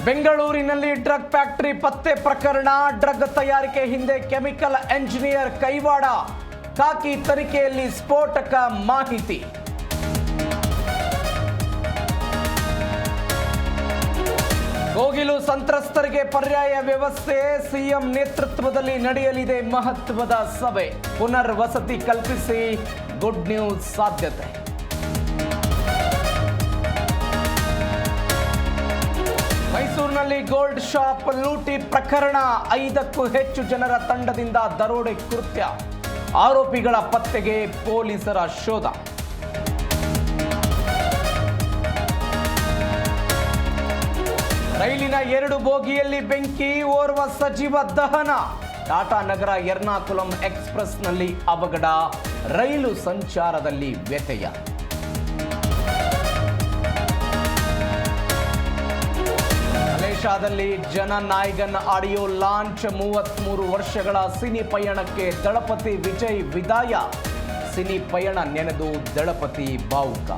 ಬೆಂಗಳೂರಿನಲ್ಲಿ drug factory ಪತ್ತೆ ಪ್ರಕರಣ. ಡ್ರಗ್ ತಯಾರಿಕೆ ಹಿಂದೆ ಕೆಮಿಕಲ್ ಎಂಜಿನಿಯರ್ ಕೈವಾಡ. ಖಾಕಿ ತನಿಖೆಯಲ್ಲಿ ಸ್ಫೋಟಕ ಮಾಹಿತಿ. ಕೋಗಿಲು ಸಂತ್ರಸ್ತರಿಗೆ ಪರ್ಯಾಯ ವ್ಯವಸ್ಥೆ. ಸಿಎಂ ನೇತೃತ್ವದಲ್ಲಿ ನಡೆಯಲಿದೆ ಮಹತ್ವದ ಸಭೆ. ಪುನರ್ವಸತಿ ಕಲ್ಪಿಸಿ ಗುಡ್ ನ್ಯೂಸ್ ಸಾಧ್ಯತೆ. ಮೈಸೂರಿನಲ್ಲಿ ಗೋಲ್ಡ್ ಶಾಪ್ ಲೂಟಿ ಪ್ರಕರಣ. 5ಕ್ಕೂ ಹೆಚ್ಚು ಜನರ ತಂಡದಿಂದ ದರೋಡೆ ಕೃತ್ಯ. ಆರೋಪಿಗಳ ಪತ್ತೆಗೆ ಪೊಲೀಸರ ಶೋಧ. ರೈಲಿನ 2 ಬೋಗಿಯಲ್ಲಿ ಬೆಂಕಿ. ಓರ್ವ ಸಜೀವ ದಹನ. ಟಾಟಾ ನಗರ ಎರ್ನಾಕುಲಂ ಎಕ್ಸ್‌ಪ್ರೆಸ್‌ನಲ್ಲಿ ಅವಘಡ. ರೈಲು ಸಂಚಾರದಲ್ಲಿ ವ್ಯತ್ಯಯ. ಮಲೇಷ್ಯಾದಲ್ಲಿ ಜನನಾಯಕನ್ ಆಡಿಯೋ ಲಾಂಚ್. 33 ವರ್ಷಗಳ ಸಿನಿ ಪಯಣಕ್ಕೆ ದಳಪತಿ ವಿಜಯ್ ವಿದಾಯ. ಸಿನಿ ಪಯಣ ನೆನೆದು ದಳಪತಿ ಭಾವುಕ.